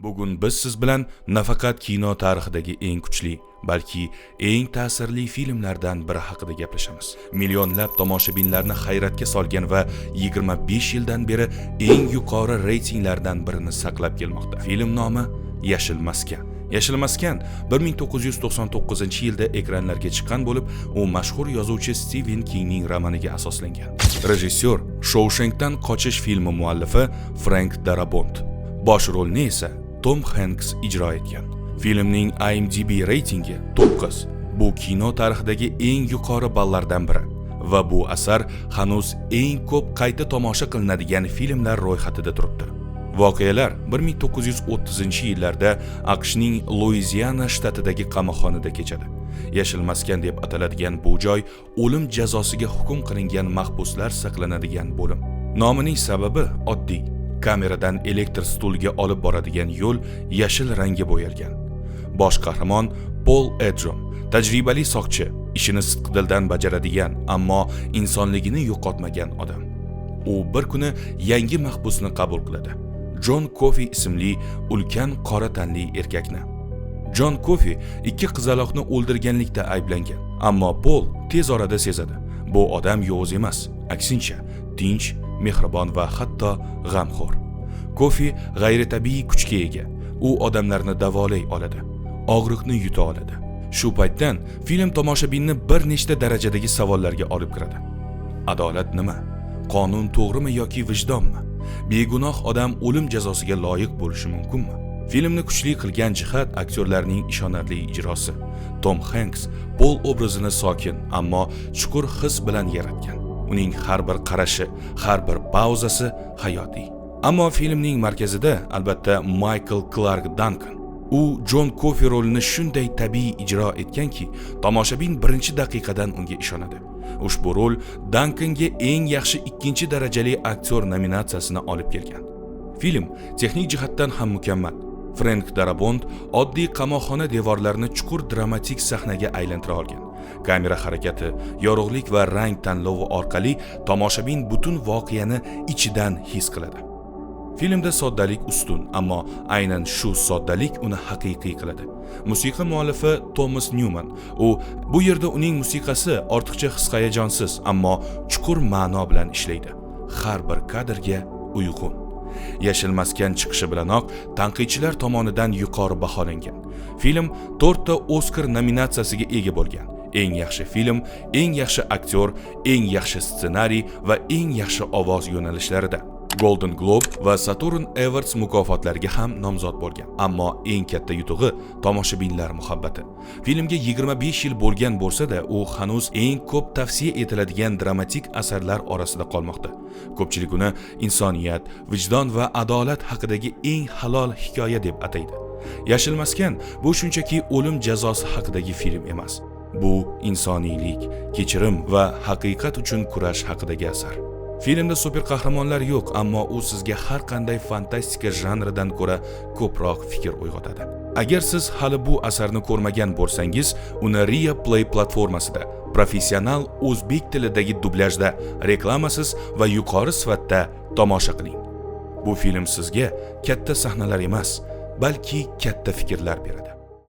Bugun biz siz bilan nafaqat kino tarixidagi eng kuchli, balki eng ta'sirli filmlardan biri haqida gaplashamiz. Millionlab tomoshabinlarni hayratga solgan va 25 yildan beri eng yuqori reytinglardan birini saqlab kelmoqda. Film nomi Yashil maskan. Yashil maskan 1999-yilda ekranlarga chiqqan bo'lib, u mashhur yozuvchi Stephen Kingning romaniga asoslangan. Rejissyor Shawshankdan qochish filmi muallifi Frank Darabont. Bosh rolni esa Tom Hanks ijro etgan. Filmning IMDb reytingi 9. Bu kino tarixidagi eng yuqori ballardan biri va bu asar hanuz eng ko'p qayta tomosha qilinadigan filmlar ro'yxatida turibdi. Voqealar 1930-yillarda AQShning Luiziana shtatidagi qamoqxonada kechadi. Yashil maskan deb ataladigan bu joy o'lim jazosiga hukm qilingan mahbuslar saqlanadigan bo'lim. Nomining sababi oddiy. Kameradan elektr stulga olib boradigan yo'l yashil rangga bo'yalgan. Bosh qahramon Paul Edrom, tajribali soqchi, ishini sidqidildan bajaradigan, ammo insonligini yo'qotmagan odam. U bir kuni yangi mahbusni qabul qiladi. John Coffey ismli ulkan qora tanli erkakni. John Coffey ikki qizaloqni o'ldirganlikda ayblangan, ammo Paul tez orada sezadi. Bu odam yovuz emas, aksincha, tinch, mehribon va hatto g'amxo'r. Coffey g'ayritabiiy kuchga ega. U odamlarni davolay oladi, og'riqni yuta oladi. Shu paytdan film tomoshabinni bir nechta darajadagi savollarga olib kiradi. Adolat nima? Qonun to'g'rimi yoki vijdonmi? Begunoh odam o'lim jazosiga loyiq bo'lishi mumkinmi? Filmni kuchli qilgan jihat aktyorlarning ishonarli ijrosi. Tom Hanks Paul obrazini sokin, ammo chuqur his bilan yaratgan. Uning har bir qarashi, har bir pauzasi hayotiy. Ammo filmning markazida albatta Michael Clark Duncan. U John Coffey rolini shunday tabiiy ijro etganki, tomoshabin birinchi daqiqadan unga ishonadi. Ushbu rol Duncan'ga eng yaxshi ikkinchi darajali aktyor nominatsiyasini olib kelgan. Film texnik jihatdan ham mukammal. Frank Darabont oddiy qamoqxona devorlarini chuqur dramatik sahnaga aylantira olgan. Kamera harakati, yorug'lik va rang tanlovi orqali tomoshabin butun voqeani ichidan his qiladi. Filmda soddalik ustun, ammo aynan shu soddalik uni haqiqiy qiladi. Musiqa muallifi Thomas Newman. U bu yerda uning musiqasi ortiqcha his-hayajonsiz, ammo chuqur ma'no bilan ishlaydi. Har bir kadrga uyg'un. Yashil maskan chiqishi bilanoq tanqidchilar tomonidan yuqori baholangan. Film 4 ta Oscar nominatsiyasiga ega bo'lgan. Eng yaxshi film, eng yaxshi aktyor, eng yaxshi ssenariy va eng yaxshi ovoz yo'nalishlarida Golden Globe va Saturn Awards mukofotlariga ham nomzod bo'lgan. Ammo eng katta yutug'i tomoshabinlar muhabbati. Filmga 25 yil bo'lgan bo'lsa-da, u hanuz eng ko'p tavsiya etiladigan dramatik asarlar orasida qolmoqda. Ko'pchilik uni insoniyat, vijdon va adolat haqidagi eng halol hikoya deb ataydi. Yashil maskan bu shunchaki o'lim jazosi haqidagi film emas. Bu insoniylik, kechirim va haqiqat uchun kurash haqidagi asar. Filmda super qahramonlar yo'q, ammo u sizga har qanday fantastika janridan ko'ra ko'proq fikr uyg'otadi. Agar siz hali bu asarni ko'rmagan bo'lsangiz, uni Ria Play platformasida professional o'zbek tilidagi dublyajda, reklamasiz va yuqori sifatda tomosha qiling. Bu film sizga katta sahnalar emas, balki katta fikrlar beradi.